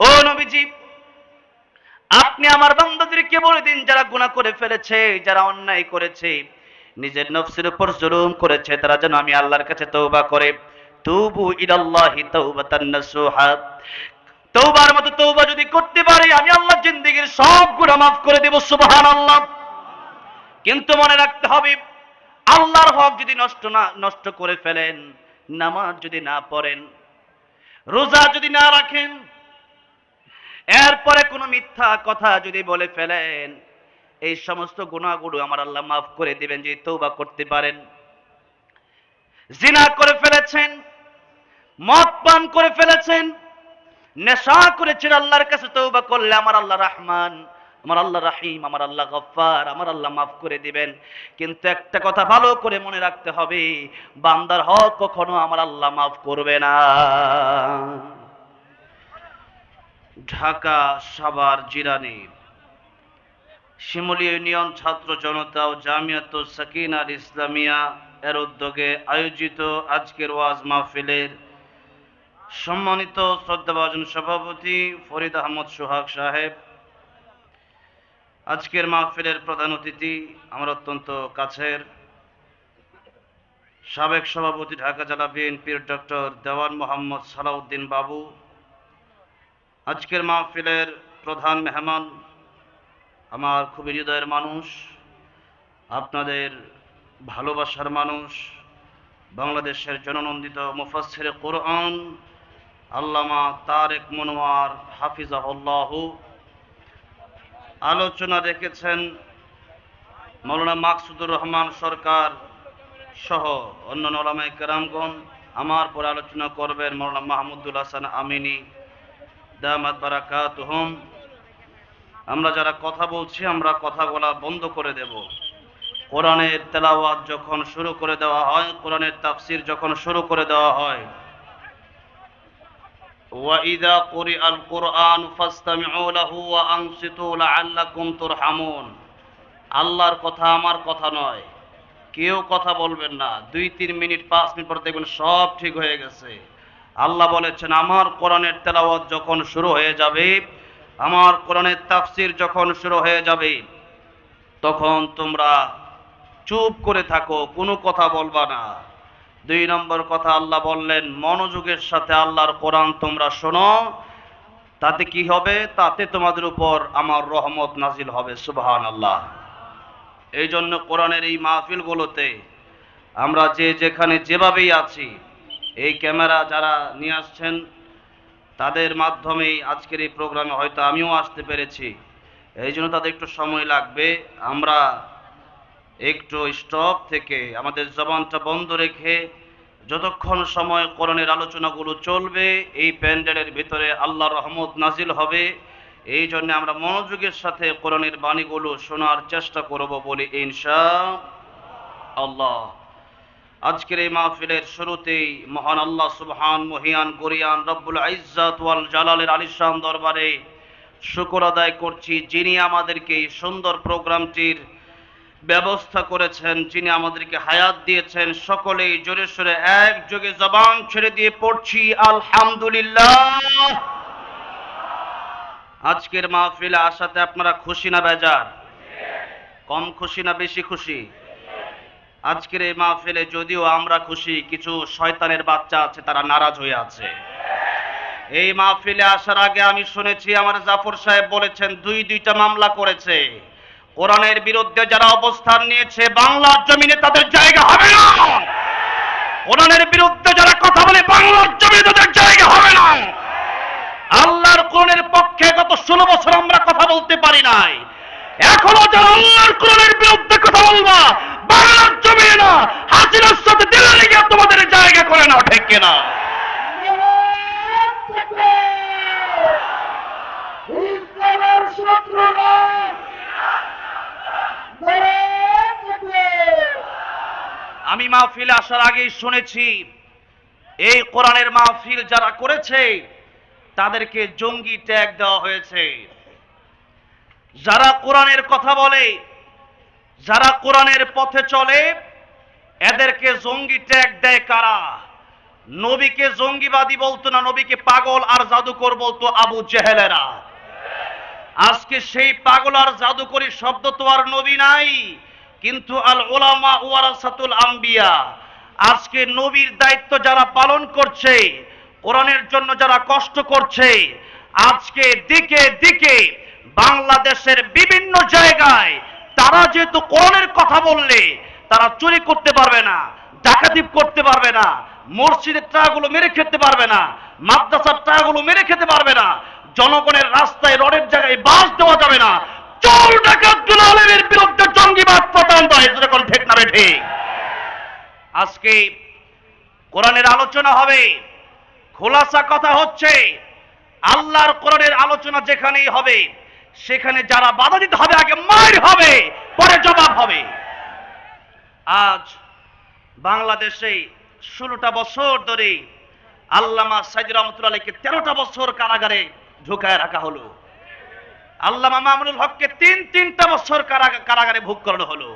ও নবীজি, আপনি আমার বান্দাদেরকে বলে দিন, যারা গুনাহ করে ফেলেছে, যারা অন্যায় করেছে, নিজের নফসের উপর জুলুম করেছে, তারা যেন আমি আল্লাহর কাছে তওবা করে। তুবু ইলাল্লাহি তাওবাতান নাসুহা। তওবার মতো তওবা যদি করতে পারি, আমি আল্লাহ জিন্দেগীর সব গুনাহ মাফ করে দেব। সুবহানাল্লাহ। কিন্তু মনে রাখতে হবে, আল্লাহর হক যদি নষ্ট করে ফেলেন, নামাজ যদি না পড়েন, রোজা যদি না রাখেন, এরপরে কোনো মিথ্যা কথা যদি বলে ফেলেন, এই সমস্ত গুনাহগুলো আমার আল্লাহ মাফ করে দিবেন যদি তওবা করতে পারেন। জিনা করে ফেলেছেন, মদ পান করে ফেলেছেন, নেশা করেছেন, আল্লাহর কাছে তওবা করলে আমার আল্লাহ রহমান, আমার আল্লাহ রাহিম, আমার আল্লাহ গফফার, আমার আল্লাহ মাফ করে দিবেন। কিন্তু একটা কথা ভালো করে মনে রাখতে হবে, বান্দার হক কখনো আমার আল্লাহ মাফ করবে না। ঢাকা সাভার জিরানী শিমুলী ইউনিয়ন ছাত্র জনতা ও জামিয়াতুস সাকিনাহ ইসলামিয়া এর উদ্যোগে আয়োজিত আজকের ওয়াজ মাহফিলের সম্মানিত শ্রদ্ধাভাজন সভাপতি ফরিদ আহমদ সোহাগ সাহেব, আজকের মাহফিলের প্রধান অতিথি আমার অত্যন্ত কাছের সাবেক সভাপতি ঢাকা জেলা বিএনপির ডক্টর দেওয়ান মোহাম্মদ সালাউদ্দিন বাবু, আজকের মাহফিলের প্রধান মেহমান আমার খুবই হৃদয়ের মানুষ, আপনাদের ভালোবাসার মানুষ, বাংলাদেশের জননন্দিত মুফাসসিরে কোরআন আল্লামা তারেক মনোয়ার হাফিজাহুল্লাহ, আলোচনা রেখেছেন মাওলানা মাকসুদুর রহমান সরকার সহ অন্যান্য উলামায়ে কেরামগণ। আমার পর আলোচনা করবেন মাওলানা মাহমুদুল হাসান আমিনী দামাত বারাকাতুহুম। আমরা যারা কথা বলছি, আমরা কথা বলা বন্ধ করে দেব। কোরআনের তেলাওয়াত যখন শুরু করে দেওয়া হয়, কোরআনের তাফসির যখন শুরু করে দেওয়া হয়, ওয়াইদা কুরিআল কুরআন ফাসতামিউ লাহু ওয়া আনসিতু লাআল্লাকুম তুরহামুন। আল্লাহর কথা আমার কথা নয়, কেউ কথা বলবেন না। 2-3 মিনিট 5 মিনিট পর দেখবেন সব ঠিক হয়ে গেছে। আল্লাহ বলেছেন, আমার কোরআনের তেলাওয়াত যখন শুরু হয়ে যাবে, আমার কোরআনের তাফসির যখন শুরু হয়ে যাবে, তখন তোমরা চুপ করে থাকো, কোনো কথা বলবা না। 2 নম্বর কথা আল্লাহ বললেন, মনোযোগের সাথে আল্লাহর কোরআন তোমরা শোনো, তাতে কি হবে? তাতে তোমাদের উপর আমার রহমত নাজিল হবে। সুবহানাল্লাহ। এই জন্য কোরআনের এই মাহফিলগুলোতে আমরা যে যেখানে যেভাবেই আছি, এই ক্যামেরা যারা নিয়ে আসছেন তাদের মাধ্যমেই আজকের এই প্রোগ্রামে হয়তো আমিও আসতে পেরেছি, এই জন্য তাদের একটু সময় লাগবে। আমরা একটু স্টপ থেকে আমাদের জবানটা বন্ধ রেখে যতক্ষণ সময় কোরআনের আলোচনাগুলো চলবে, এই প্যান্ডেলের ভিতরে আল্লাহর রহমত নাজিল হবে, এই জন্য আমরা মনোযোগের সাথে কোরআনের বাণীগুলো শোনার চেষ্টা করব বলি ইনশাআল্লাহ। আজকের এই মাহফিলের শুরুতেই মহান আল্লাহ সুবহান মহিয়ান গরিয়ান রব্বুল ইজ্জাত ওয়াল জালালের আলিশান দরবারে শুকর আদায় করছি, যিনি আমাদেরকে এই সুন্দর প্রোগ্রামটির ব্যবস্থা করেছেন, যিনি আমাদেরকে হায়াত দিয়েছেন। সকলেই জোরে সোরে একযোগে জবান ছেড়ে দিয়ে পড়ছি আলহামদুলিল্লাহ। আজকের মাহফিলে আসাতে আপনারা খুশি না বেজার? কম খুশি না বেশি খুশি? আজকের এই মাহফিলে যদিও আমরা খুশি, কিছু শয়তানের বাচ্চা আছে, তারা নারাজ হয়ে আছে। এই মাহফিলে আসার আগে আমি শুনেছি আমার জাফর সাহেব বলেছেন 2টা মামলা করেছে। কোরআনের বিরুদ্ধে যারা অবস্থান নিয়েছে, বাংলার জমিনে তাদের জায়গা হবে না। কোরআনের বিরুদ্ধে যারা কথা বলে, বাংলার জমিনে তাদের জায়গা হবে না। আল্লাহর কোরআনের পক্ষে গত 16 বছর আমরা কথা বলতে পারি নাই। এখনো যারা আল্লাহর কোরআনের বিরুদ্ধে কথা বলবা, বাংলার জমিনে না, হাসিনার সাথে দিল্লি লেগে তোমাদের জায়গা করে নাও, ঠিক কিনা? আমি মাহফিলে আসার আগেই শুনেছি, এই কোরআনের মাহফিল যারা করেছে তাদেরকে জঙ্গি ট্যাগ দেওয়া হয়েছে। যারা কোরআনের কথা বলে, যারা কোরআনের পথে চলে, এদেরকে জঙ্গি ট্যাগ দেয় কারা? নবীকে জঙ্গিবাদী বলতো না, নবীকে পাগল আর জাদুকর বলতো আবু জেহেলেরা। আজকে সেই পাগল আর জাদুকরি শব্দ তো আর নবী নাই, কিন্তু আল উলামা ওয়ারাসাতুল আম্বিয়া। আজকে নবীর দায়িত্ব যারা পালন করছে, কোরআনের জন্য যারা কষ্ট করছে, আজকে দিকে দিকে বাংলাদেশের বিভিন্ন জায়গায় তারা যেহেতু কোরআনের কথা বললে তারা চুরি করতে পারবে না, ডাকাতি করতে পারবে না, মসজিদের টাকাগুলো মেরে খেতে পারবে না, মাদ্রাসার টাকাগুলো মেরে খেতে পারবে না, জনগণের রাস্তায় রডের জায়গায় বাস দেওয়া যাবে না, চোর ডাকাত দুলালের বিরুদ্ধে জঙ্গিবাদ পতান দেয়, যখন ঠিক না ঠিক। আজকে কোরআনের আলোচনা হবে, খোলাসা কথা হচ্ছে আল্লাহর কোরআনের আলোচনা যেখানেই হবে সেখানে যারা বাধা দিতে হবে আগে মার হবে, পরে জবাব হবে। আজ বাংলাদেশে 16টা বছর ধরে আল্লামা সাইদি রহমতুল্লাহ আলাইকে 13টা বছর কারাগারে ঢুকায় রাখা হলো। আল্লামা মামুনুল হককে তিনটা বছর কারাগারে ভোগ করানো হলো।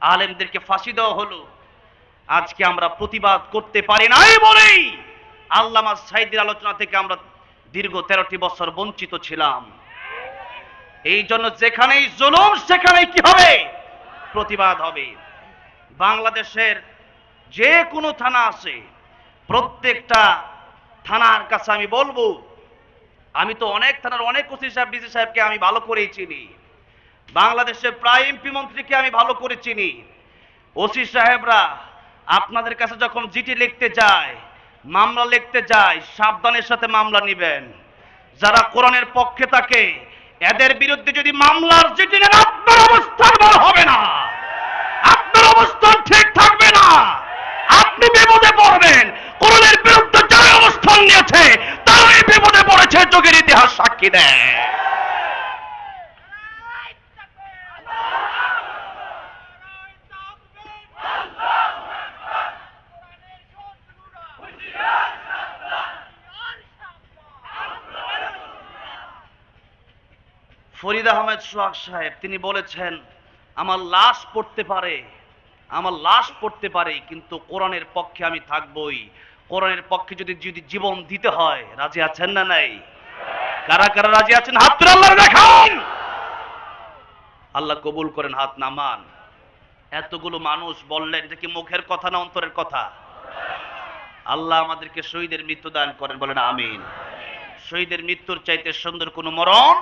আলেমদেরকে ফাঁসি দেওয়া হলো। আজকে আমরা প্রতিবাদ করতে পারি নাই বলেই আল্লামা সাইদির আলোচনা থেকে আমরা দীর্ঘ 13টি বছর বঞ্চিত ছিলাম। এই জন্য যেখানেই জুলুম সেখানেই কি হবে? প্রতিবাদ হবে। বাংলাদেশের যে কোনো থানা আছে, প্রত্যেকটা থানার কাছে আমি বলবো, আমি তো অনেক থানার অনেক ওসি সাহেব ডিসি সাহেবকে আমি ভালো করেই চিনি, বাংলাদেশের প্রায় এমপি মন্ত্রীকে আমি ভালো করে চিনি। ওসি সাহেবরা আপনাদের কাছে যখন চিঠি লিখতে যায়, মামলা লিখতে যায়, সাবধানের সাথে মামলা নেবেন। যারা কোরআনের পক্ষে থাকে এদের বিরুদ্ধে যদি মামলার চিঠি নেন, আপনার অবস্থান ভালো হবে না, আপনার অবস্থান ঠিক থাকবে না, আপনি বিপদে পড়বেন। কোরআনের বিরুদ্ধে যারা অবস্থান নিয়েছে তারাই বিপদে পড়েছে, যুগের ইতিহাস সাক্ষী দেয়। ফরিদ আহমেদ সোহাগ সাহেব তিনি বলেছেন, আমার লাশ পড়তে পারে কিন্তু কোরআনের পক্ষে আমি থাকবই। কোরআনের পক্ষে যদি জীবন দিতে হয়, রাজি আছেন না নাই? কারা কারা রাজি আছেন হাত তুলে আল্লাহ দেখান। আল্লাহ কবুল করেন, হাত নামান। এতগুলো মানুষ বললেন, এটা কি মুখের কথা না অন্তরের কথা? আল্লাহ আমাদেরকে শহীদের মৃত্যু দান করেন, বলেন আমিন। শহীদের মৃত্যুর চাইতে সুন্দর কোনো মরণ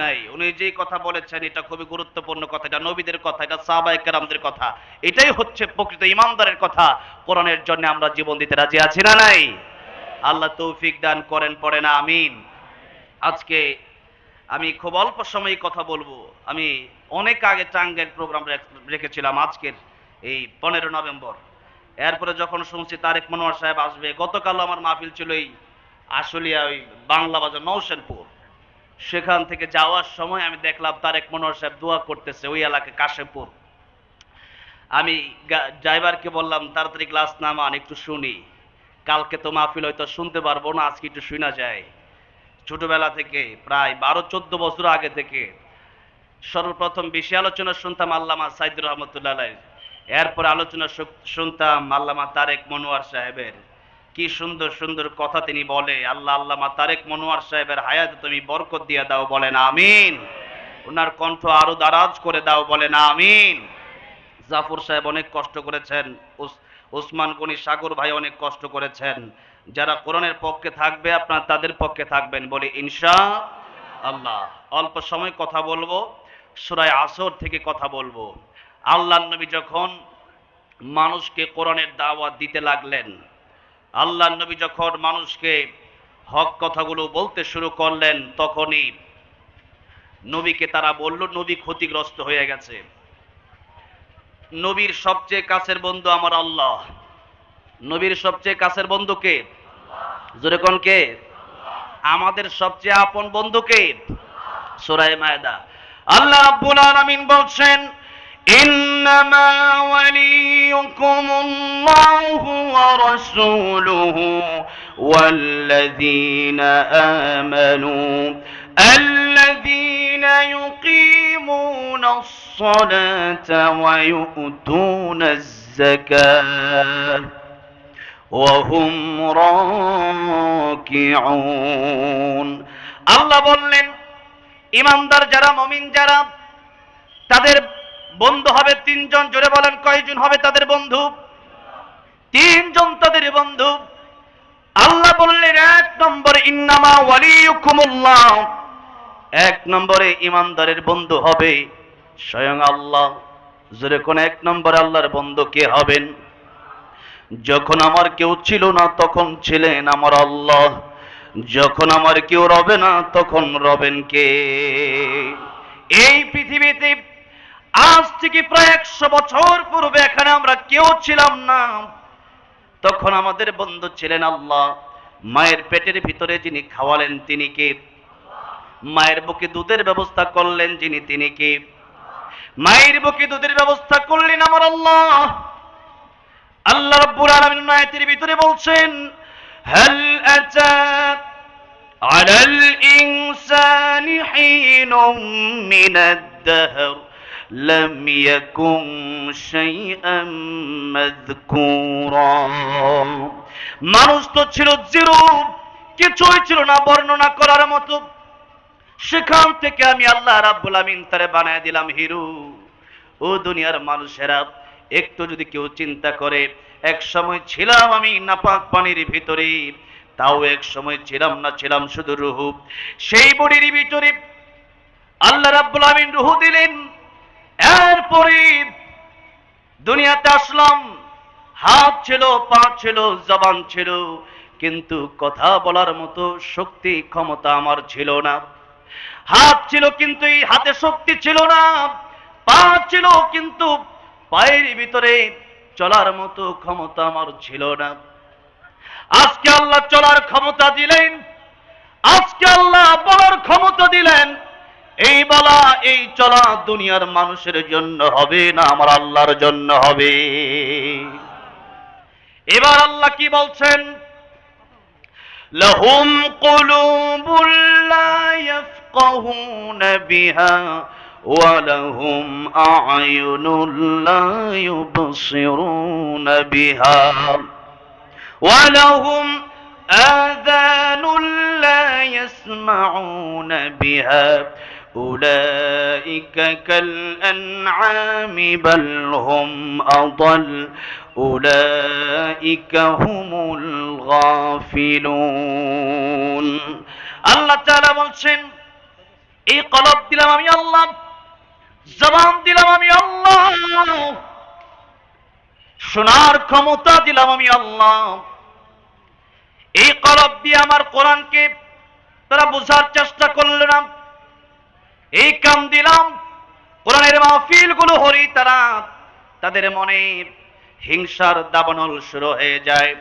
নাই। উনি যে কথা বলেছেন এটা খুবই গুরুত্বপূর্ণ কথা, এটা নবীদের কথা, এটা সাহাবায়ে কেরামদের কথা, এটাই হচ্ছে প্রকৃত ইমানদারের কথা। কোরআনের জন্য আমরা জীবন দিতে রাজি আছি না নাই? আল্লাহ তৌফিক দান করেন, পড়ে না আমিন। আজকে আমি খুব অল্প সময়ে কথা বলবো। আমি অনেক আগে টাঙ্গাইল প্রোগ্রাম রেখেছিলাম আজকের এই 15 নভেম্বর। এরপরে যখন শুনছি তারেক মনোয়ার সাহেব আসবে, গতকাল আমার মাহফিল ছিল এই আশুলিয়া ওই বাংলা বাজার নওশেরপুর। সেখান থেকে যাওয়ার সময় আমি দেখলাম তারেক মনোয়ার সাহেব দোয়া করতেছে ওই এলাকায় কাশেমপুর। আমি ড্রাইভারকে বললাম তাড়াতাড়ি ক্লাস নামান, একটু শুনি, কালকে তো মাহফিল হয়তো শুনতে পারবো না, আজকে একটু শুনা যায়। ছোটবেলা থেকে প্রায় 12-14 বছর আগে থেকে সর্বপ্রথম বেশি আলোচনা শুনতাম আল্লামা সাইদুর রহমতুল্লাহ আলাইহি, এরপর আলোচনা শুনতাম আল্লামা তারেক মনোয়ার সাহেবের। কি সুন্দর সুন্দর কথা তিনি বলে। আল্লাহ আল্লামা তারেক মনোয়ার সাহেবের হায়াতে তুমি বরকত দিয়ে দাও, বলেন আমিন। ওনার কণ্ঠ আরো দারাজ করে দাও, বলেন আমিন। জাফর সাহেব অনেক কষ্ট করেছেন, ওসমান গনি সাগর ভাই অনেক কষ্ট করেছেন। যারা কোরআনের পক্ষে থাকবে আপনারা তাদের পক্ষে থাকবেন, বলে ইনশাআল্লাহ। অল্প সময় কথা বলবো, সূরা আসর থেকে কথা বলবো। আল্লাহর নবী যখন মানুষকে কোরআনের দাওয়াত দিতে লাগলেন, আল্লাহর নবী যখন মানুষকে হক কথাগুলো বলতে শুরু করলেন, তখনই নবীকে তারা বলল নবী ক্ষতিগ্রস্ত হয়ে গেছে। নবীর সবচেয়ে কাছের বন্ধু আমার আল্লাহ। নবীর সবচেয়ে কাছের বন্ধু কে? জোরে কোন কে? আমাদের সবচেয়ে আপন বন্ধু কে? সূরা মায়েদা আল্লাহ রাব্বুল আলামিন বলছেন, ইন্নামা ওয়ালিয়ুকুমুল্লাহু ওয়া রাসূলুহু ওয়াল্লাযীনা আমানু আল্লাযীনা ইউকিমুনাস সালাতা ওয়া ইউতুনাজ যাকাত وهم راكعون আল্লাহ বললেন ঈমানদার যারা মুমিন যারা তাদের বন্ধু হবে তিনজন। জোরে বলেন কয়জন হবে তাদের বন্ধু? তিনজন তাদের বন্ধু। আল্লাহ বললেন এক নম্বরে ইন্নামা ওয়ালিয়ুকুমুল্লাহ, এক নম্বরে ঈমানদারের বন্ধু হবে স্বয়ং আল্লাহ। জোরে কোন এক নম্বরে আল্লাহর বন্ধু কে হবেন? যখন আমার কেউ ছিল না তখন ছিলেন আমার আল্লাহ, যখন আমার কেউ রবে না তখন রবেন কে? এই পৃথিবীতে আজ থেকে প্রায় 100 বছর পূর্বে এখানে আমরা কেউ ছিলাম না, তখন আমাদের বন্ধু ছিলেন আল্লাহ। মায়ের পেটের ভিতরে যিনি খাওয়ালেন তিনি কে? মায়ের বুকে দুধের ব্যবস্থা করলেন যিনি তিনি কে? মায়ের বুকে দুধের ব্যবস্থা করলেন আমার আল্লাহ। আল্লাহ রাব্বুল আলামিন আয়াতের ভিতরে বলছেন হাল আতা আলাল ইনসানি হিনুম মিনাদ দাহর লাম ইয়াকুন শাইআন মাযকুরা। মানুষ তো ছিল জিরো, কিছুই ছিল না বর্ণনা করার মতো, সেখান থেকে আমি আল্লাহ রাব্বুল আমিন তারে বানায় দিলাম হিরো। ও দুনিয়ার মানুষেরা, একটু যদি কেউ চিন্তা করে এক সময় ছিলাম আমি নাপাক পানির ভিতরে, তাও এক সময় ছিলাম না, ছিলাম শুধু রূহ। সেই বডির ভিতরে আল্লাহ রাব্বুল আমিন রূহ দিলেন, এরপরে দুনিয়াতে আসলাম। হাত ছিল, পা ছিল, জবান ছিল, কিন্তু কথা বলার মতো শক্তি ক্ষমতা আমার ছিল না। হাত ছিল কিন্তু এই হাতে শক্তি ছিল না, পা ছিল কিন্তু পায়ের ভিতরে চলার মতো ক্ষমতা আমার ছিল না। আজকে আল্লাহ চলার ক্ষমতা দিলেন, আজকে আল্লাহ বলার ক্ষমতা দিলেন। এই বলা এই চলা দুনিয়ার মানুষের জন্য হবে না, আমার আল্লাহর জন্য হবে। এবার আল্লাহ কি বলছেন? লাহুম কুলুবুল লা ইয়াফকাহুনা বিহা ওয়া লাহুম আ'য়ুনুল লা ইউবসিরুনা বিহা ওয়া লাহুম আযানুল লা ইয়াসমাউনা বিহা উলাইকা কাল আন'আমি বাল হুম আদাল উলাইকা হুমুল গাফিলুন। আল্লাহ তাআলা বলছেন এই কলব দিলাম আমি আল্লাহ, জবান দিলাম আমি আল্লাহ, শোনার ক্ষমতা দিলাম আমি আল্লাহ। এই কলব দিয়ে আমার কোরআনকে তারা বোঝার চেষ্টা করল না। এই কাম দিলাম, কোরআনের মাহফিল গুলো হরি তারা তাদের মনে হিংসার দাবানল শুরু হয়ে যায়।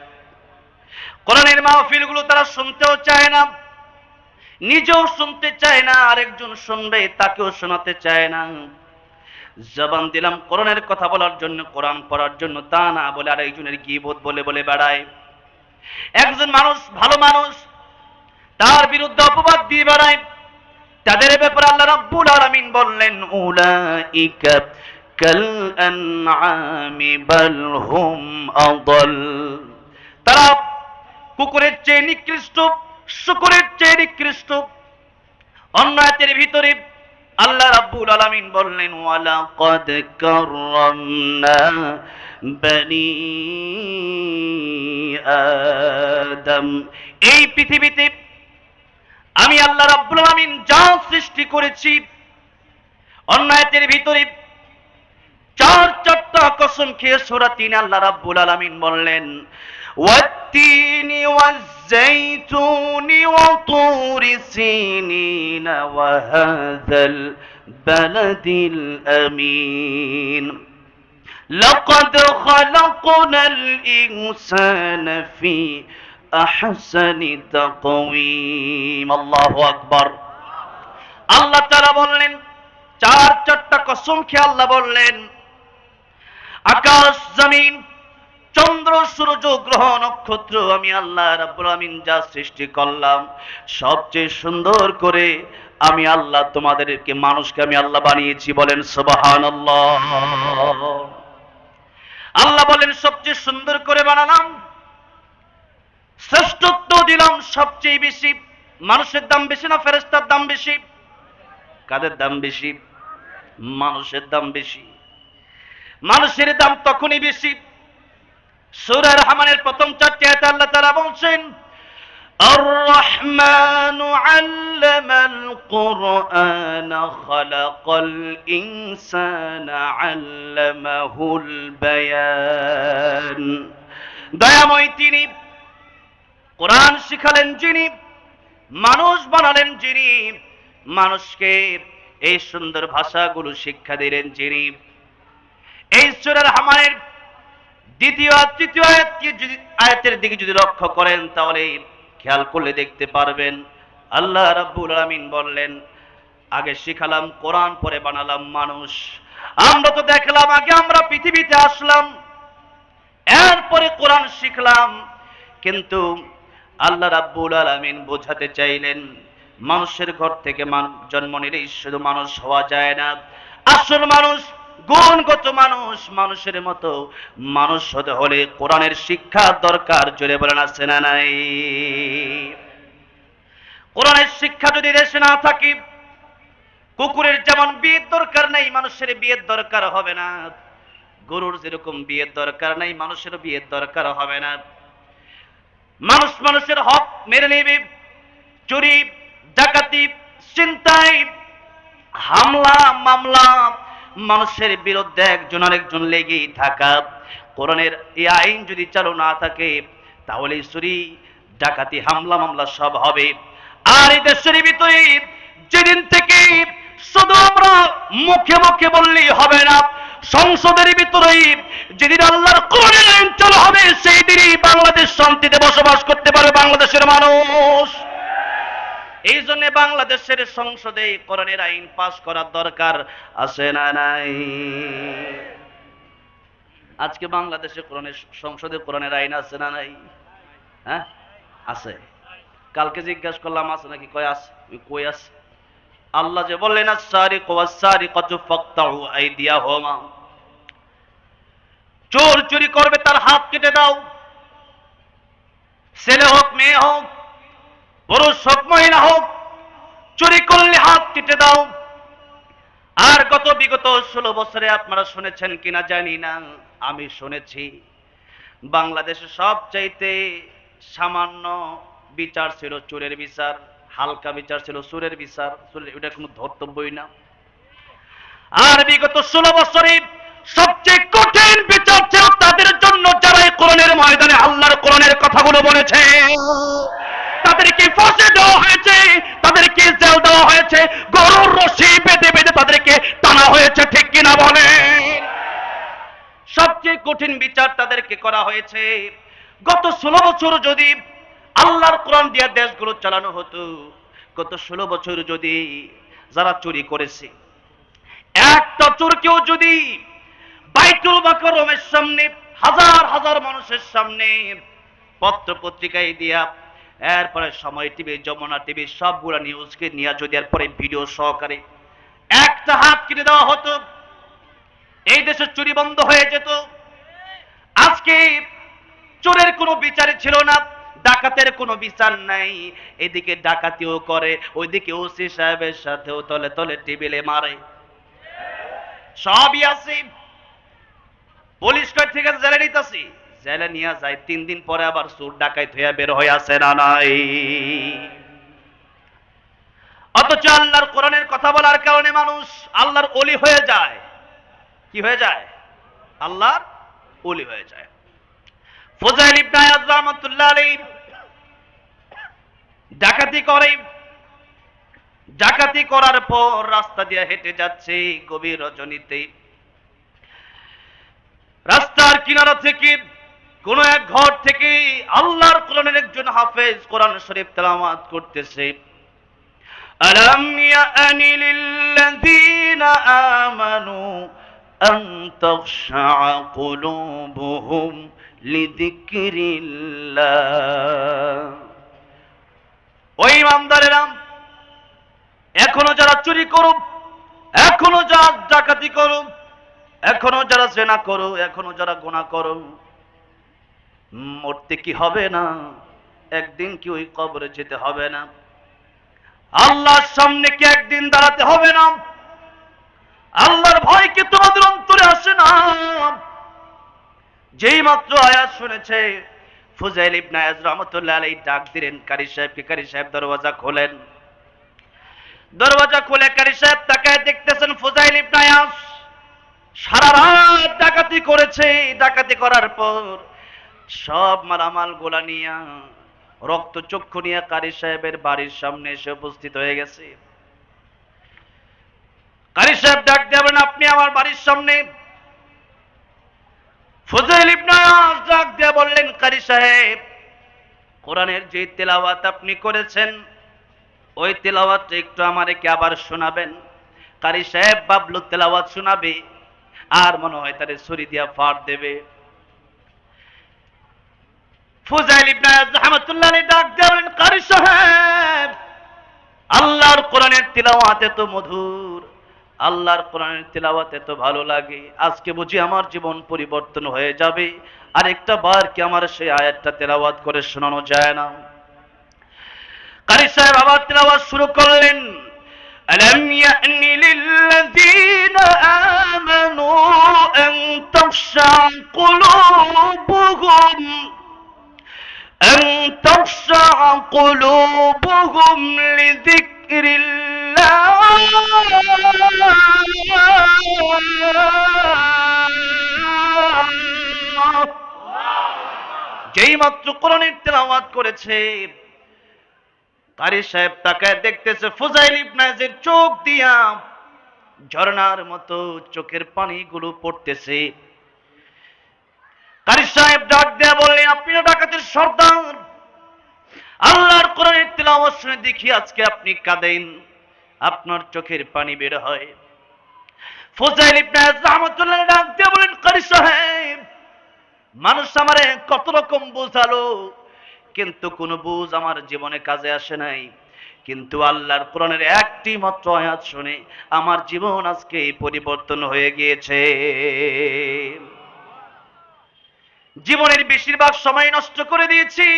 কোরআনের মাহফিল গুলো তারা শুনতেও চায় না, নিজেও শুনতে চায় না, আরেকজন শুনবে তাকেও শোনাতে চায় না। জবান দিলাম কোরআনের কথা বলার জন্য, কোরআন পড়ার জন্য, তা না বলে আরেকজনের গীবত বলে বলে বেড়ায়। একজন মানুষ ভালো মানুষ, তার বিরুদ্ধে অপবাদ দিয়ে বেড়ায়। তাদের ব্যাপারে আল্লাহ রাব্বুল আলামিন বললেন উলাইকা কাল আন'আমি বাল হুম আদাল। তারা কুকুরের চেয়ে নিকৃষ্ট, শূকরের চেয়ে নিকৃষ্ট। অন্য আয়াতের ভিতরে আল্লাহ রাব্বুল আলামিন বললেন ওয়ালাকাদ কাররামনা বনি আদম। এই পৃথিবীতে আমি আল্লাহ রাব্বুল আলামিন যা সৃষ্টি করেছি, অন্য আয়াতের ভিতরে 4টা কসম খেয়ে সূরা 3 আল্লাহ রাব্বুল আলামিন বললেন ওয়াত-তিনি ওয়াজ-যাইতুনি ওয়া তুরি সিনিন ওয়া হাযাল বালাদিল আমিন লাকাদ খালাকনাল ইনসানা ফি আহসানি তাকওয়িম। আল্লাহু আকবার। আল্লাহ তাআলা বললেন 4টা কসম খেয়ে আল্লাহ বললেন আকাশ জমিন চন্দ্র সূর্য গ্রহ নক্ষত্র আমি আল্লাহ রাব্বুল আমিন যা সৃষ্টি করলাম সবচেয়ে সুন্দর করে আমি আল্লাহ তোমাদেরকে মানুষকে আমি আল্লাহ বানিয়েছি। বলেন সুবহানাল্লাহ। আল্লাহ বলেন সবচেয়ে সুন্দর করে বানালাম। শ্রেষ্ঠত্ব দিলাম সবচেয়ে বেশি। মানুষের দাম বেশি না ফেরেশতার দাম বেশি? কাদের দাম বেশি? মানুষের দাম বেশি। মানুষের দাম তখনই বেশি, সূরা রহমানের প্রথম 4টি আয়াতে আল্লাহ তাআলা বলছেন, الرحمن علم القرآن خلق الإنسان علمه البيان। দয়াময় তিনি, কোরআন শিখালেন যিনি, মানুষ বানালেন যিনি, মানুষকে এই সুন্দর ভাষাগুলো শিক্ষা দিলেন যিনি। এই সূরা রহমানের দ্বিতীয় আর তৃতীয় আয়াতের দিকে যদি লক্ষ্য করেন তাহলে খেয়াল করলে দেখতে পারবেন আল্লাহ রাব্বুল আলামিন বললেন, আগে শিখালাম কোরআন, পরে বানালাম মানুষ। আমরা তো দেখলাম আগে আমরা পৃথিবীতে আসলাম, এরপরে কোরআন শিখলাম, কিন্তু আল্লাহ রাব্বুল আলামিন বোঝাতে চাইলেন মানুষের ঘর থেকে জন্ম নিলেই শুধু মানুষ হওয়া যায় না। আসল মানুষ, গুণগত মানুষ, মানুষের মতো মানুষ হতে হলে কোরআনের শিক্ষা দরকার। জোরে বলেন আছে না নাই? কোরআনের শিক্ষা যদি দেশে না থাকে, কুকুরের যেমন বিয়ের দরকার নাই, মানুষের বিয়ের দরকার হবে না। গরুর যেরকম বিয়ের দরকার নাই, মানুষের বিয়ের দরকার হবে না। মানুষ মানুষের হক মেরে নেবে। চুরি, ডাকাতি, ছিনতাই, হামলা, মামলা, মানুষের বিরুদ্ধে একজন আরেকজন লেগেই থাকা। কোরআনের এই আইন যদি চালু না থাকে তাহলে চুরি, ডাকাতি, হামলা, মামলা সব হবে। আর এই দেশের ভিতরে যেদিন থেকে শুধু আমরা মুখে মুখে বললেই হবে না, সংসদের ভিতরে যেদিন আল্লাহর কোরআনের আইন চালু হবে সেই দিনই বাংলাদেশ শান্তিতে বসবাস করতে পারবে বাংলাদেশের মানুষ। এই জন্য বাংলাদেশের সংসদে কোরআনের আইন পাস করার দরকার আছে না নাই? আজকে বাংলাদেশে কোরআনের সংসদে কোরআনের আইন আছে না নাই? হ্যাঁ, আছে। কালকে জিজ্ঞাসা করলাম আছে নাকি, কয় আছে। কই আছে? আল্লাহ যে বললেন আস-সারিকু ওয়াস-সারিকাতু ফাকতাউ আইদিয়াহুমা, চোর চুরি করবে তার হাত কেটে দাও। ছেলে হোক, মেয়ে হোক, পুরুষ হোক, মহিলা হোক, চুরি করলে হাত কেটে দাও। আর বিগত 16 বছরে আপনারা শুনেছেন কিনা জানি না, আমি শুনেছি বাংলাদেশে সবচাইতে সামান্য বিচার ছিল চোরের বিচার, হালকা বিচার ছিল চোরের বিচার। এটা কোনো ধর্তব্যই না। আর বিগত 16 বছরে সবচেয়ে কঠিন বিচার ছিল তাদের জন্য যারা এই কোরআনের ময়দানে আল্লাহর কোরআনের কথাগুলো বলেছে। তাদেরকে ফাঁসি দেওয়া হয়েছে, তাদেরকে জেল দেওয়া হয়েছে, গরুর রশি বেঁধে বেঁধে তাদেরকে টানা হয়েছে। ঠিক কিনা বলেন? সবচেয়ে কঠিন বিচার তাদেরকে করা হয়েছে। গত 16 বছর যদি আল্লাহর কোরআন দিয়ে দেশগুলো চালানো হতো, গত 16 বছর যদি যারা চুরি করেছে একটা চোরকেও যদি বাইতুল মাকরমের সামনে হাজার হাজার মানুষের সামনে পত্র পত্রিকায় দিয়া, এরপরে সময় টিভি, যমুনা টিভি সবগুলা নিউজকে নিয়ে যদি এরপরে ভিডিও সহকারে একটা হাত কেটে দেওয়া হতো, এই দেশে চুরি বন্ধ হয়ে যেত। আজকে চোরের কোনো বিচারই ছিল না, ডাকাতের কোনো বিচার নাই। এদিকে ডাকাতিও করে, ওইদিকে ওসি সাহেবের সাথেও তলে তলে টেবিলে মারে, সবই আছে। পুলিশ কয় ঠিক আছে জেলে নিতেছি, জেলে নিয়ে যায়, 3 দিন পরে আবার চোর ডাকাত হইয়া বের হয়ে আসে না নাই? অথচ আল্লাহর কোরআনের কথা বলার কারণে মানুষ আল্লাহর ওলি হয়ে যায়। কি হয়ে যায়? আল্লাহর ওলি হয়ে যায়। ফুজাইল ইবনে আয়াজ রাহমাতুল্লাহ আলাইহি ডাকাতি করে, ডাকাতি করার পর রাস্তা দিয়ে হেঁটে যাচ্ছে গভীর রজনীতে। রাস্তার কিনারা থেকে কোন এক ঘর থেকে আল্লাহর কোরআনের একজন হাফেজ কোরআন শরীফ তেলাওয়াত করতেছে। আলাম ইয়ানি লিল্লাযীনা আমানু আন তাখশা কুলুবুহুম লিযিকরিল্লাহ। ওই ইমানদারেরা, এখনো যারা চুরি করো, এখনো যারা ডাকাতি করো, এখনো যারা জেনা করো, এখনো যারা গুনাহ করো, মরতে কি হবে না? একদিন কি ওই কবরে যেতে হবে না? আল্লাহর সামনে কি একদিন দাঁড়াতে হবে না? আল্লাহর ভয় কি তোমাদের অন্তরে আসে না? যেই মাত্র আয়াত শুনেছে ফুজাইল ইবনে আয়াজ রাহমাতুল্লাহ আলাইহি ডাক দিলেন কারি সাহেবকে, কারি সাহেব দরওয়াজা খোলেন। দরওয়াজা খুলে কারি সাহেব তাকায় দেখতেছেন ফুজাইল ইবনে আয়াজ সারা রাত ডাকাতি করেছে। ডাকাতি করার পর সব মালামাল গোলা নিয়ে রক্ত চক্ষু নিয়ে কারি সাহেবের বাড়ির সামনে এসে উপস্থিত হয়ে গেছে। কারি সাহেব ডাক দেবেন, আপনি আমার বাড়ির সামনে? ফুজাইল ইবনে আয়াজ ডাক দিয়ে বললেন, কারি সাহেব, কোরআনের যে তেলাওয়াত আপনি করেছেন ওই তেলাওয়াতটা একটু আমাদেরকে আবার শোনাবেন। কারি সাহেব বাবলু তেলাওয়াত শোনাবে আর মনে হয় তারে ছুরি দিয়া ফাড় দেবে। ফুজাইল ইবনে আয়াজ রাহমাতুল্লাহ আলাইহি ডাক দিয়ে বলেন, কারি সাহেব, আল্লাহর কোরআনের তেলাওয়াত এত মধুর, আল্লাহর কোরআনের তেলাওয়াত এত ভালো লাগে, আজকে বুঝি আমার জীবন পরিবর্তন হয়ে যাবে। আর একটা বার কি আমার সেই আয়াতটা তেলাওয়াত করে শোনানো যায় না? কারি সাহেব আবার তেলাওয়াত শুরু করলেন, আলাম ইয়ানি লিল্লাযীনা আমানু আন তাখশা কুলুবুহুম লিযিকরিল্লাহ যেই মাত্র কোরআনের তেলাওয়াত করেছে কারি সাহেব তাকায় দেখতেছে ফুজাইল ইবনে আয়াজের চোখ দিয়া ঝর্ণার মতো চোখের পানিগুলো পড়তেছে। কারি সাহেব ডাক দেয়া বললেন, আপনি ডাকাতের সর্দার, আল্লাহর কোরআনের তেলাওয়াত শুনে দেখি আজকে আপনি কাঁদেন, আপনার চোখের পানি বের হয়। ফুজাইল ইবনে আয়াজ রাহমাতুল্লাহ ডাক দেয়া বলেন, কারি সাহেব, মানুষ আমারে কত রকম বোঝালো, কিন্তু কোন বুঝ আমার জীবনে কাজে আসে নাই। কিন্তু আল্লাহর কোরআনের একটি মাত্র আয়াত শুনে আমার জীবন আজকে পরিবর্তন হয়ে গিয়েছে। জীবনের বেশিরভাগ সময় নষ্ট করে দিয়েছি,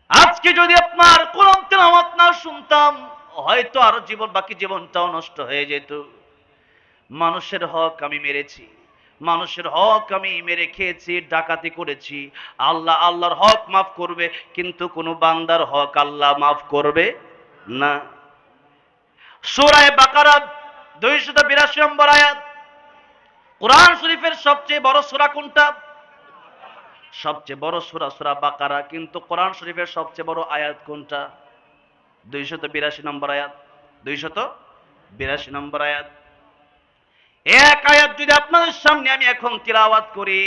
আজকে যদি আপনার কোরআন তেলাওয়াত না শুনতাম হয়তো আরো বাকি জীবনটাও নষ্ট হয়ে যেত। মানুষের হক আমি মেরেছি, মানুষের হক আমি মেরে খেয়েছি, ডাকাতি করেছি, আল্লাহর হক মাফ করবে, কিন্তু কোন বান্দার হক আল্লাহ মাফ করবে না। সূরা বাকারা 282 নম্বর আয়াত। কোরআন শরীফের সবচেয়ে বড় সূরা কোনটা? সবচেয়ে বড় সূরা সূরা বাকারা, কিন্তু কোরআন শরীফের সবচেয়ে বড় আয়াত কোনটা? 282 নম্বর আয়াত। 282 নম্বর আয়াত। এক আয়াত যদি আপনাদের সামনে আমি এখন তিলাওয়াত করি,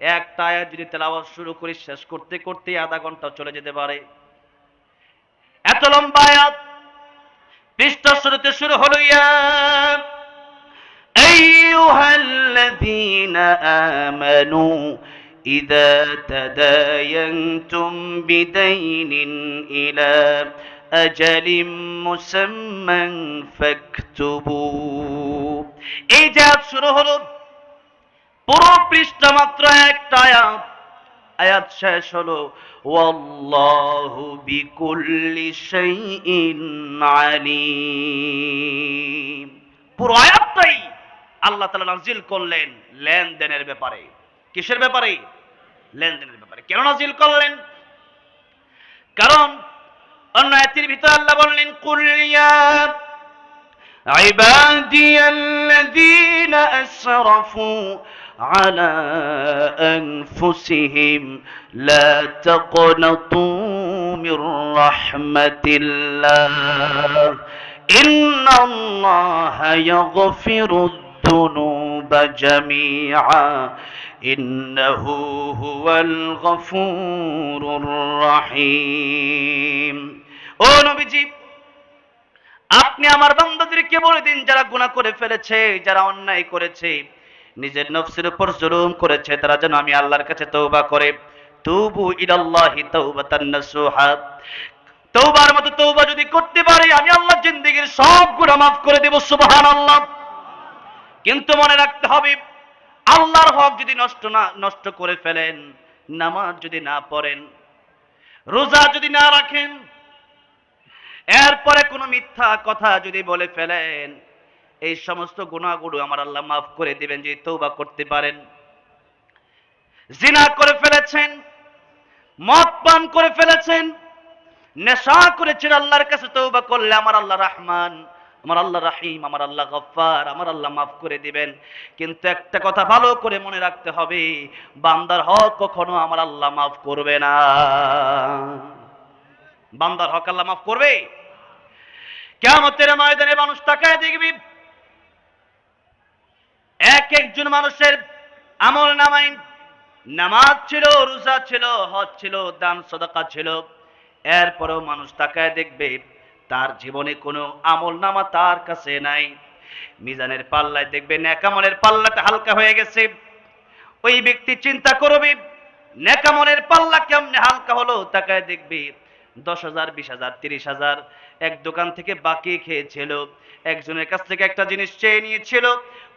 একটা আয়াত যদি তেলাওয়াত শুরু করি শেষ করতে করতে আধা ঘন্টা চলে যেতে পারে, এত লম্বা আয়াত। পৃষ্ঠা শুরুতে শুরু হলো, ইয়া আইয়ুহাল্লাযীনা আমানু ইযা তাদায়ানতুম বিদাইনিন ইলা আজালিম মুসাম্মান ফাকতুবু। এই যে আয়াত শুরু হলো, পুরো পৃষ্ঠা মাত্র একটা আয়াত, আয়াত শেষ হলো ওয়াল্লাহু বিকুল্লি শাইইন আলীম। পুরো আয়াতটাই আল্লাহ তাআলা নাযিল করলেন লেনদেনের ব্যাপারে। কিসের ব্যাপারে? লেনদেনের ব্যাপারে। কেন নাযিল করলেন? কারণ অন্য আয়াতের ভিতরে আল্লাহ বললেন, কুল ইয়া ইবাদিয়াল্লাযীনা আসরাফু আলা আনফুসিহিম লা তাকনাতু মির রাহমাতিল্লাহ ইন্নাল্লাহা ইয়াগফিরুদ যুনুবা জামিআ ইন্নাহু হুয়াল গফুরুর রহিম। ও নবীজি, আপনি আমার বান্দাদেরকে বলে দিন, যারা গুনাহ করে ফেলেছে, যারা অন্যায় করেছে, নিজের নফসের উপর জুলুম করেছে, তারা যেন আমি আল্লাহর কাছে তওবা করে। তুবু ইলাল্লাহি তাওবাতান নাসুহা। তওবার মতো তওবা যদি করতে পারি আমি আল্লাহ জিন্দেগীর সব গুনাহ মাফ করে দেব। সুবহানাল্লাহ। কিন্তু মনে রাখতে হবে, আল্লাহর হক যদি নষ্ট করে ফেলেন নামাজ যদি না পড়েন, রোজা যদি না রাখেন, এরপরে কোনো মিথ্যা কথা যদি বলে ফেলেন, এই সমস্ত গুনাহগুলো আমার আল্লাহ মাফ করে দিবেন যদি তওবা করতে পারেন। জিনা করে ফেলেছেন, মদ পান করে ফেলেছেন, নেশা করেছেন, আল্লাহর কাছে তওবা করলে আমার আল্লাহ রহমান, আমার আল্লাহ রাহিম, আমার আল্লাহ গফফার, আমার আল্লাহ মাফ করে দিবেন। কিন্তু একটা কথা ভালো করে মনে রাখতে হবে, বান্দার হক কখনো আমার আল্লাহ মাফ করবে না। বান্দার হক আল্লাহ মাফ করবে? কিয়ামতের ময়দানে মানুষ তাকায় দেখবি, এক একজন মানুষের আমল নামায় নামাজ ছিল, রোজা ছিল, হজ ছিল, দান সদকা ছিল, এরপরেও মানুষ তাকায় দেখবে তার জীবনে কোনো আমল নামা তার কাছে নাই। মিজানের পাল্লায় দেখবে নেকামলের পাল্লাটা হালকা হয়ে গেছে। ওই ব্যক্তি চিন্তা করবে নেকামলের পাল্লা কেমনে হালকা হলো, তাকায় দেখবে 10,000, 20,000, 30,000 এক দোকান থেকে বাকি খেয়েছিল, একজনের কাছ থেকে একটা জিনিস চেয়ে নিয়েছিল,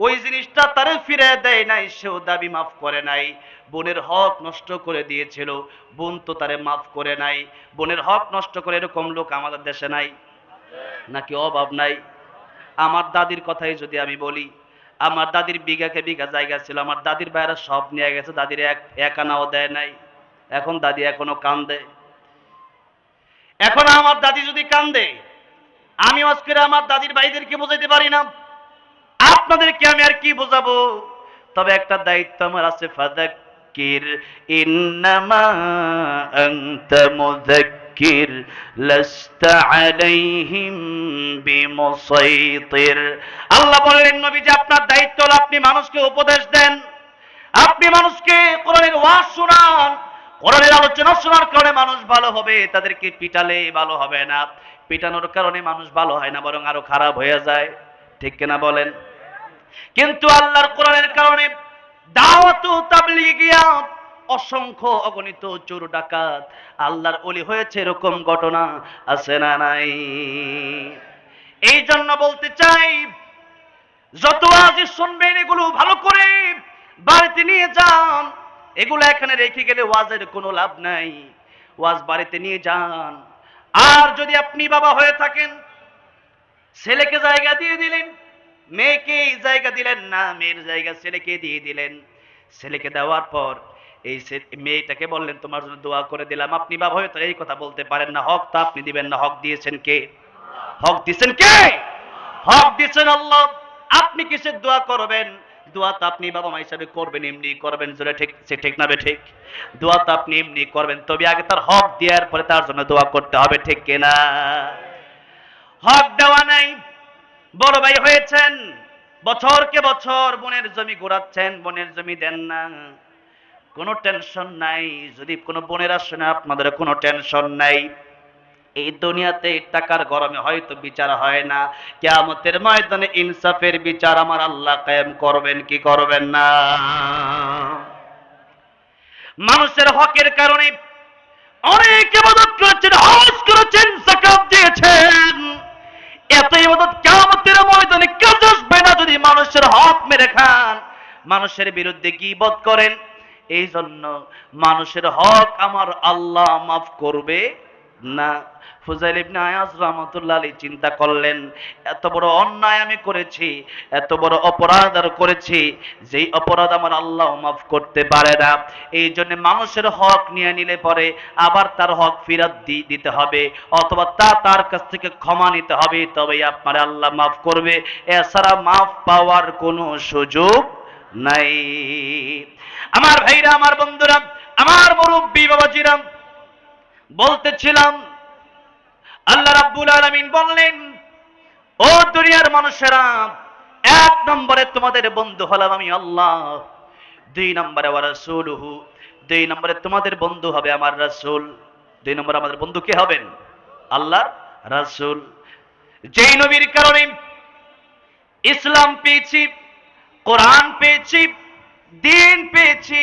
ওই জিনিসটা তারে ফিরে দেয় নাই, সেও দাবি মাফ করে নাই। বোনের হক নষ্ট করে দিয়েছিল, বোন তো তারে মাফ করে নাই। বোনের হক নষ্ট করে এরকম লোক আমাদের দেশে নাই নাকি? অভাব নাই? আমার দাদির কথাই যদি আমি বলি, আমার দাদির বিঘাকে বিঘা জায়গা ছিল, আমার দাদির বাইরে সব নিয়ে গেছে, দাদির এক আনাও দেয় নাই। এখন দাদি এখনো কান্দে। এখন আমার দাদি যদি কান্দে, আমি আজকে আমার দাদির ভাইদেরকে বোঝাইতে পারি না, আপনাদেরকে আমি আর কি বোঝাবো? তবে একটা দায়িত্ব আমার আছে, ফাযাক্কির ইন্নামা আনতা মুযাক্কির লাস্তা আলাইহিম বিমুসাইতির। আল্লাহ বললেন নবীজি আপনার দায়িত্ব হলো আপনি মানুষকে উপদেশ দেন, আপনি মানুষকে কোরআনের ওয়াজ শোনান। কোরআনের আলোচনা শোনার কারণে মানুষ ভালো হবে, তাদেরকে পিটালে ভালো হবে না, পিটানোর কারণে মানুষ ভালো হয় না, বরং আরো খারাপ হয়ে যায়। ঠিক কিনা বলেন? কিন্তু আল্লাহর কোরআনের কারণে দাওয়াত ও তাবলীগিয়া অসংখ্য অগণিত চোর ডাকাত আল্লাহর ওলি হয়েছে, এরকম ঘটনা আছে না নাই? এই জন্য বলতে চাই, যত ওয়াজ শুনবেন এগুলো ভালো করে বাড়িতে নিয়ে যান। এগুলো এখানে রেখে গেলে ওয়াজের কোনো লাভ নাই, ওয়াজ বাড়িতে নিয়ে যান। আর যদি আপনি বাবা হয়ে থাকেন, ছেলেকে জায়গা দিয়ে দিলেন, মেয়েকে জায়গা দিলেন না, মেয়ের জায়গা ছেলেকে দিয়ে দিলেন। ছেলেকে দেওয়ার পর এই মেয়েটাকে বললেন তোমার জন্য দোয়া করে দিলাম। আপনি বাবা হয়ে তো এই কথা বলতে পারেন না, হক তো আপনি দিবেন না। হক দিয়েছেন কে? হক দিয়েছেন কে? হক দিয়েছেন আল্লাহ। আপনি কিসের দোয়া করবেন? দোয়া তো আপনি বাবা মা হিসাবে করবেন, এমনি করবেন। জোরে ঠিক, সে ঠিক না? ঠিক। দোয়া তো আপনি এমনি করবেন, তবে আগে তার হক দেওয়ার পরে তার জন্য দোয়া করতে হবে। ঠিক কিনা? হক দেওয়া নাই, বড় ভাই হয়েছেন, বছরকে বছর বোনের জমি ঘোরাচ্ছেন, বোনের জমি দেন না, কোনো টেনশন নাই। যদি কোনো বোনের আসে আপনাদের কোনো টেনশন নাই। এই দুনিয়াতে টাকার গরমে হয়তো বিচার হয় না, কিয়ামতের ময়দানে ইনসাফের বিচার আমার আল্লাহ কায়েম করবেন কি করবেন না? মানুষের হকের কারণে অনেক ইবাদত করেছেন, হজ করেছেন, যাকাত দিয়েছেন, এত ইবাদত কিয়ামতের ময়দানে কাজ আসবে না যদি মানুষের হক মেরে খান, মানুষের বিরুদ্ধে গীবত করেন। এই জন্য মানুষের হক আমার আল্লাহ মাফ করবে না। ফুজাইল ইবনে আয়াজ রাহমাতুল্লাহ আলাইহি চিন্তা করলেন, এত বড় অন্যায় আমি করেছি, এত বড় অপরাধ আর করেছি, যেই অপরাধ আমার আল্লাহ মাফ করতে পারে না। এই জন্য মানুষের হক নিয়ে নিলে পরে আবার তার হক ফেরত দিতে হবে, অথবা তার কাছ থেকে ক্ষমা নিতে হবে, তবেই আপনার আল্লাহ মাফ করবে। এছাড়া মাফ পাওয়ার কোনো সুযোগ নাই। আমার ভাইরা, আমার বন্ধুরা, আমার মুরব্বী বাবাজিরা, বলতেছিলাম আল্লাহ রাব্বুল আলামিন বললেন, ও দুনিয়ার মানুষেরা, এক নম্বরে তোমাদের বন্ধু হলাম আমি আল্লাহ, দুই নম্বরে ওয়া রাসূলুহু, দুই নম্বরে তোমাদের বন্ধু হবে আমার রাসূল। দুই নম্বরে আমাদের বন্ধু কে হবেন? আল্লাহর রাসূল। যেই নবীর কারণে ইসলাম পেয়েছি, কোরআন পেয়েছি, দিন পেয়েছি,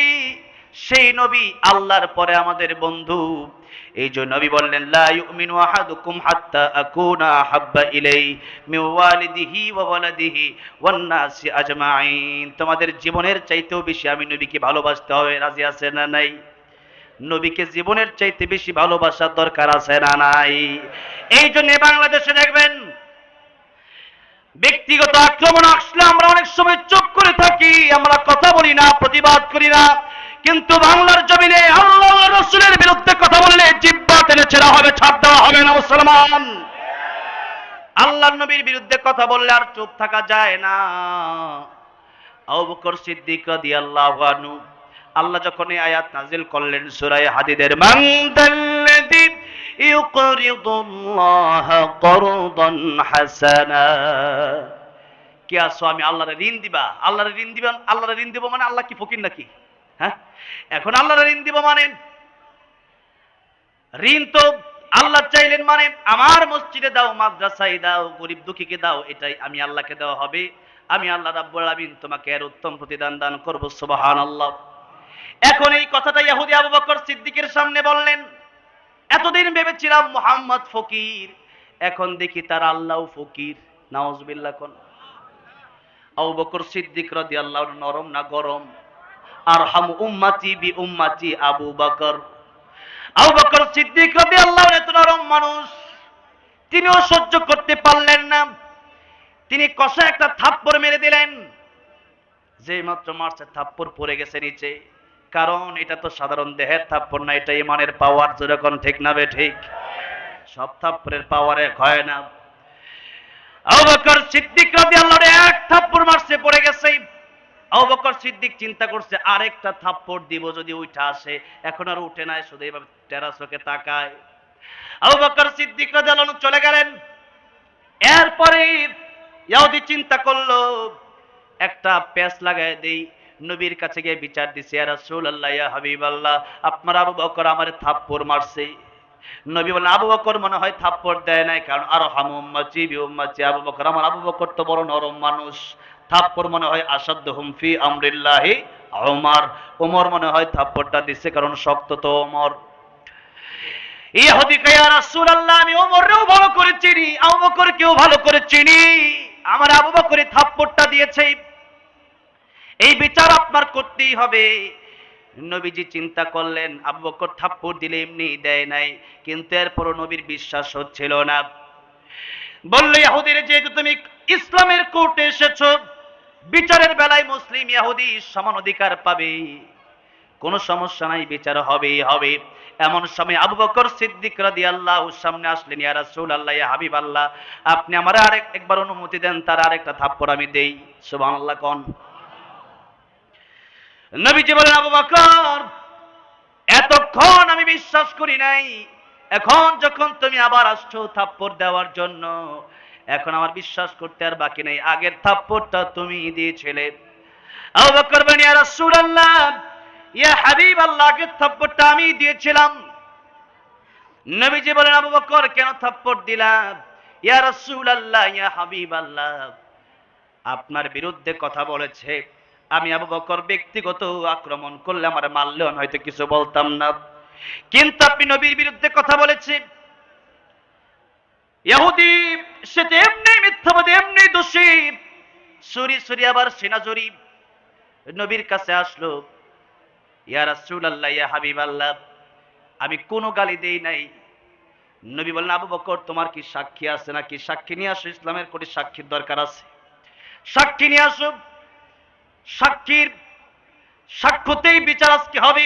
সেই নবী আল্লাহর পরে আমাদের বন্ধু। এই জন্য নবী বললেন, লা ইউমিনু আহাদুকুম হাত্তা আকুনা হাব্বা ইলাইহি মিন ওয়ালিদিহি ওয়া ওয়ালাদিহি ওয়ান নাসি আজমাইন। তোমাদের জীবনের চাইতেও বেশি আমি নবীকে ভালোবাসতে হবে। রাজি আছেন না নাই? নবীকে জীবনের চাইতে বেশি ভালোবাসার দরকার আছে না নাই? এই জন্য বাংলাদেশে দেখবেন ব্যক্তিগত আক্রমণ আসলে আমরা অনেক সময় চুপ করে থাকি, আমরা কথা বলি না, প্রতিবাদ করি না। কিন্তু বাংলার জমিনে আল্লাহ রাসূলের বিরুদ্ধে কথা বললে জিহ্বা টেনে ছেঁড়া হবে, ছাড় দেওয়া হবে না মুসলমান। আল্লাহর নবীর বিরুদ্ধে কথা বললে আর চুপ থাকা যায় না। আবু বকর সিদ্দিক রাদিয়াল্লাহু আনহু, আল্লাহ যখন এই আয়াত নাজিল করলেন সূরা হাদীদের, মান দাল্লাযী ইউকরিদুল্লাহা করদান হাসানা, কি আসো আমি আল্লাহরে ঋণ দিবা, আল্লাহরে ঋণ দিবেন, আল্লাহরে ঋণ দিব মানে আল্লাহ কি ফকির নাকি? হ্যাঁ, এখন আল্লাহরে ঋণ দিব মানে ঋণ তো আল্লাহ চাইলেন মানে আমার মসজিদে দাও, মাদ্রাসায় দাও, গরিব দুঃখীকে দাও, এটাই আমি আল্লাহকে দেওয়া হবে। আমি আল্লাহ রাব্বুল আলামিন তোমাকে এর উত্তম প্রতিদান দান করব, সুবহানাল্লাহ। এখন এই কথাটা ইহুদি আবু বকর সিদ্দিকের সামনে বললেন। এতদিন ভেবেছিলাম মুহাম্মদ ফকির, এখন দেখি তার আল্লাহ ফকির। নাউজুবিল্লাহ। কোন আবু বকর সিদ্দিক রাদিয়াল্লাহু আনহু নরম না গরম? আরহামু উম্মতি বি উম্মতি আবু বকর। আবু বকর সিদ্দিক রাদিয়াল্লাহু আনহু এত নরম মানুষ, তিনিও সহ্য করতে পারলেন না। তিনি কষা একটা থাপ্পড় মেরে দিলেন। যে মাত্র মারছে থাপ্পড় পড়ে গেছে নিচে, কারণ এটা তো সাধারণ দেহের থাপ্পড় না, এটা ইমানের পাওয়ার। যেরকম ঠিক না বে ঠিক? সব থাপ্পড়ের পাওয়ারে হয় না। আবু বকর সিদ্দিক রাদিয়াল্লাহু আনহু এক থাপ্পড় মারছে, পড়ে গেছে। আবু বকর সিদ্দিক চিন্তা করছে আরেকটা থাপ্পড় দিব যদি উঠে আসে, এখন আর উঠে নাই, শুধু এইভাবে টেরা চোখে তাকায়। আবু বকর সিদ্দিক রাদিয়াল্লাহু আনহু চলে গেলেন। এরপরে ইহুদি চিন্তা করলো একটা পেঁচ লাগায় দেই, নবীর কাছে গিয়ে বিচার দিছে, ইয়া রাসূলুল্লাহ, ইয়া হাবিবাল্লাহ, আপনার আবু বকর আমারে থাপ্পড় মারছে। নবী বলেন, আবু বকর মনে হয় থাপ্পড় দেয় নাই, কারণ আরহামু উম্মতি বি উম্মতি আবু বকর, আমার আবু বকর তো বড় নরম মানুষ। থাপ্পড় মনে হয় আসাদহুম ফি আমরিল্লাহি ওমর, ওমর মনে হয় থাপ্পড়টা দিচ্ছে, কারণ শক্ত তো ওমর। ইহুদি কয়, ইয়া রাসূলুল্লাহ, আমি ওমরকেও ভালো করে চিনি, আবু বকরকেও ভালো করে চিনি, আমার আবু বকর থাপ্পড়টা দিয়েছে, এই বিচার আপনার করতেই হবে। নবীজি চিন্তা করলেন আবু বকর থাপ্পড় দিলে এমনি দেয় নাই, কিন্তু এরপরও নবীর বিশ্বাস হচ্ছিল না। বলল, ইহুদির যেহেতু তুমি ইসলামের কোর্টে এসেছো, বিচারের বেলায় মুসলিম ইহুদি সমান অধিকার পাবে, কোনো সমস্যা নাই, বিচার হবেই হবে। এমন সময় আবু বকর সিদ্দিক রাদিয়াল্লাহু সামনে আসলেন, ইয়া রাসূলুল্লাহ, ইয়া হাবিবাল্লাহ, আপনি আমারে একবার অনুমতি দেন, তার আরেকটা থাপ্পড় আমি দেই। সুবহানাল্লাহ। কোন নবীজি বলেন, আবু বকর, এতক্ষণ আমি বিশ্বাস করি নাই, এখন যখন তুমি আবার আসছো থাপ্পড় দেওয়ার জন্য, এখন আমার বিশ্বাস করতে আর বাকি নেই, আগের থাপ্পড়টা তুমি দিয়েছিলে। আবু বকর বলেন, ইয়া রাসূলুল্লাহ, ইয়া হাবিবাল্লাহ, আগের থাপ্পড়টা আমি দিয়েছিলাম। নবীজি বলেন, আবু বকর কেন থাপ্পড় দিলাম? ইয়া রাসূলুল্লাহ, ইয়া হাবিবাল্লাহ, আপনার বিরুদ্ধে কথা বলেছে, আমি আবু বকর ব্যক্তিগত আক্রমণ করলে আমার মারলেও আমি হয়তো কিছু বলতাম না, কিন্তু আপনি নবীর বিরুদ্ধে কথা বলেছে। ইহুদি সে এমনি মিথ্যাবাদী, এমনি দোষী, সুরি সুরি আবার সেনা জড়ি নবীর কাছে আসলো, ইয়া রাসূলুল্লাহ, ইয়া হাবিবাল্লাহ, আমি কোনো গালি দেই নাই। নবী বললেন, আবু বকর তোমার কি সাক্ষী আছে নাকি? সাক্ষী নিয়ে আসো, ইসলামের কোটি সাক্ষীর দরকার আছে, সাক্ষী নিয়ে আসো, সাক্ষীর সাক্ষ্যতেই বিচার আজকে হবে।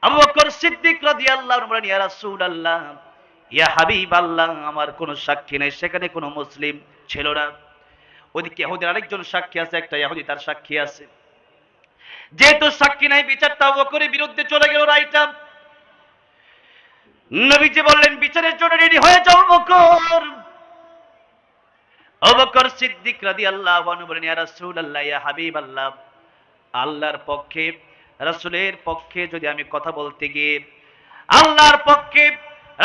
আবু বকর সিদ্দিক রাদিয়াল্লাহু আনহু বলেন, ইয়া রাসূলুল্লাহ, ইয়া হাবিবাল্লাহ, আমার কোনো সাক্ষী নেই। সেখানে কোনো মুসলিম ছিল না। ওদিকে ইহুদির আরেকজন সাক্ষী আছে, একটা ইহুদি তার সাক্ষী আছে। যেহেতু সাক্ষী নাই, বিচারটা আবু বকরের বিরুদ্ধে চলে গেল রাইটা। নবীজি বললেন, বিচারের জন্য রেডি হয়ে যাও আবু বকর। আবু বকর সিদ্দিক রাদিয়াল্লাহু আনহু বলেন, ইয়া রাসূলুল্লাহ, ইয়া হাবিবাল্লাহ, আল্লাহর পক্ষে, রাসূলের পক্ষে যদি আমি কথা বলতে গিয়ে, আল্লাহর পক্ষে,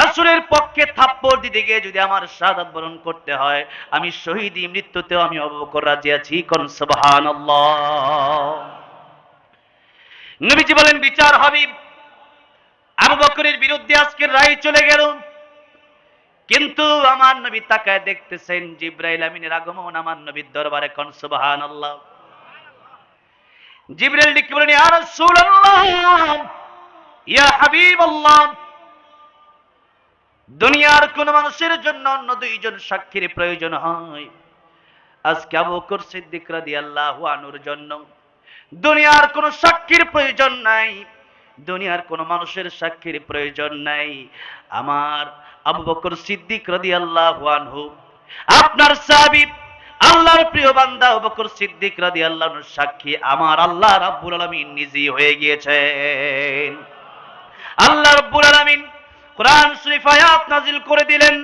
রাসূলের পক্ষে থাপ্পড় দিতে গিয়ে যদি আমার শাহাদাত বরণ করতে হয়, আমি শহীদি মৃত্যুতেও আমি আবু বকর রাজি আছি। কোন সুবহানাল্লাহ। নবীজি বলেন, বিচার হবে। আবু বকরের বিরুদ্ধে আজকের রায় চলে গেল, কিন্তু আমার নবী তাকায় দেখতেছেন জিবরাইল আমিনের আগমন আমার নবীর দরবারে। কোন সুবহানাল্লাহ। জিবরাইল ডেকে বলেন, ইয়া রাসূলুল্লাহ, ইয়া হাবিবাল্লাহ, দুনিয়ার কোন মানুষের জন্য অন্য দুইজন সাক্ষীর প্রয়োজন হয়। আজকে আবু বকর সিদ্দিক রাদিয়াল্লাহু আনহুর জন্য দুনিয়ার কোন সাক্ষীর প্রয়োজন নাই, দুনিয়ার কোন মানুষের সাক্ষীর প্রয়োজন নাই। আমার আবু বকর সিদ্দিক রাদিয়াল্লাহু আনহু, আপনার সাহাবী, আল্লাহর প্রিয় বান্দা আবু বকর সিদ্দিক রাদিয়াল্লাহু আনহু সাক্ষী আমার আল্লাহ রাব্বুল আলামিন নিজেই হয়ে গিয়েছেন। আল্লাহ রাব্বুল আলামিন কুরআন শরীফ আয়াত নাযিল করে দিলেন,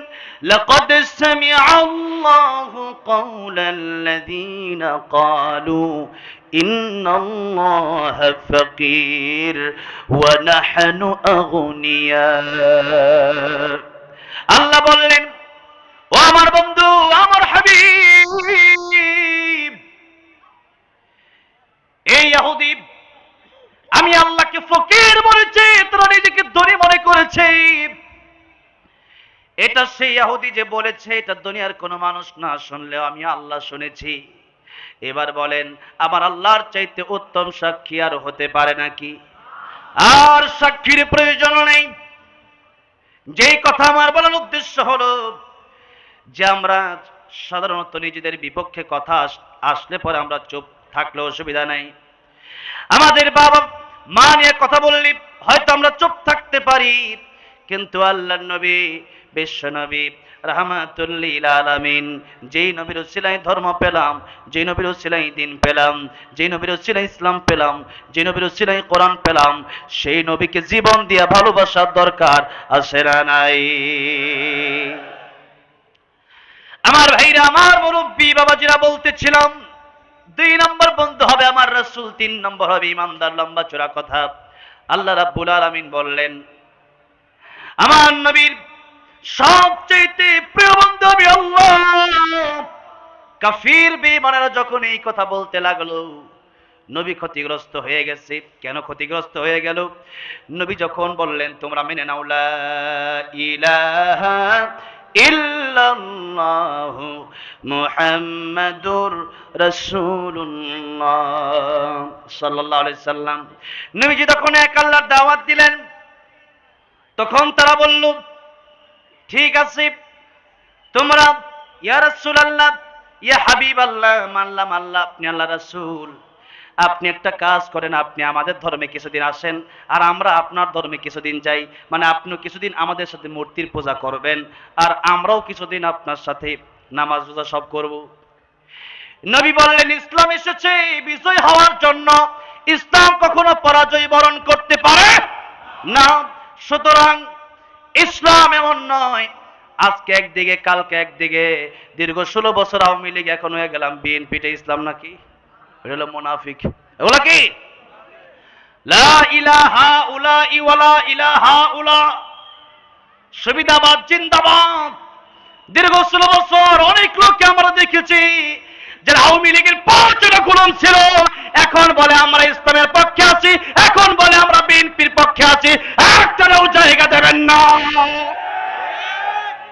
লাকাদ সামিআল্লাহু কাওলাল্লাযীনা ক্বালু ইন্নাল্লাহা ফাকীর ওয়া নাহনু আগনিয়া। আল্লাহ বললেন, ও আমার বন্ধু, আমার হাবিব, এই ইহুদি আমি আল্লাহকে ফকির বলেছি, তোরা নিজেকে ধনী মনে করেছে। এটা সেই ইহুদি যে বলেছে, এটা দুনিয়ার কোনো মানুষ না শুনলেও আমি আল্লাহ শুনেছি। এবার বলেন, আমার আল্লাহর চাইতে উত্তম সাক্ষী আর হতে পারে নাকি? আর সাক্ষীর প্রয়োজন নেই। যেই কথা আমার বলার উদ্দেশ্য হলো যে আমরা সাধারণত নিজেদের বিপক্ষে কথা আসলে পরে আমরা চুপ থাকলে অসুবিধা নাই। আমাদের বাবা মা নিয়ে কথা বললে হয়তো আমরা চুপ থাকতে পারি, কিন্তু আল্লাহর নবী, বিশ্ব নবী রাহমাতুল লিল আলামিন, যেই নবীর উসিলায় ধর্ম পেলাম, যেই নবীর উসিলায় দ্বীন পেলাম, যেই নবীর উসিলায় ইসলাম পেলাম, যেই নবীর উসিলায় কোরআন পেলাম, সেই নবীকে জীবন দিয়ে ভালোবাসার দরকার আছে না নাই? আমার ভাইরা, আমার মুরব্বী বাবাজিরা বলতেছিলাম, 2 নম্বর বন্ধু হবে আমার রাসূল, 3 নম্বর হবে ইমানদার। লম্বা চোরা কথা। আল্লাহ রাব্বুল আলামিন বললেন, আমার নবীর সবচেয়ে প্রিয় বন্ধু হবে আল্লাহ। কাফির বেঈমানেরা যখন এই কথা বলতে লাগলো, নবী ক্ষতিগ্রস্ত হয়ে গেছে। কেন ক্ষতিগ্রস্ত হয়ে গেল? নবী যখন বললেন, তোমরা মেনে নাও লা ইলাহা ইল্লাল্লাহু মুহাম্মাদুর রাসূলুল্লাহ সাল্লাল্লাহু আলাইহি সাল্লাম, নবীজি তখন এক আল্লাহর দাওয়াত দিলেন। তখন তারা বলল, ঠিক আছে, তোমরা ইয়া রাসূলুল্লাহ, ইয়া হাবিবাল্লাহ, মানলাম আল্লাহ আপনি আল্লাহ রাসূল, আপনি একটা কাজ করেন, আপনি আমাদের ধর্মে কিছুদিন আসেন আর আমরা আপনার ধর্মে কিছুদিন যাই। মানে আপনিও কিছুদিন আমাদের সাথে মূর্তির পূজা করবেন আর আমরাও কিছুদিন আপনার সাথে নামাজ রোজা সব করব। নবী বললেন, ইসলাম এসেছে বিজয় হওয়ার জন্য, ইসলাম কখনো পরাজয় বরণ করতে পারে না। সুতরাং ইসলাম এমন নয় আজকে একদিকে কালকে একদিকে। দীর্ঘ 16 বছর আওয়ামী লীগ, এখন হয়ে গেলাম বিএনপিটা ইসলাম নাকি? এটা হলো মুনাফিক। এগুলা কি? লা ইলাহা উলা ওয়ালা ইলাহা উলা, সুবিধাবাদ জিন্দাবাদ। দীর্ঘ 16 বছর অনেক লোককে আমরা দেখেছি যারা আওয়ামী লীগের 5টা গোলাম ছিল,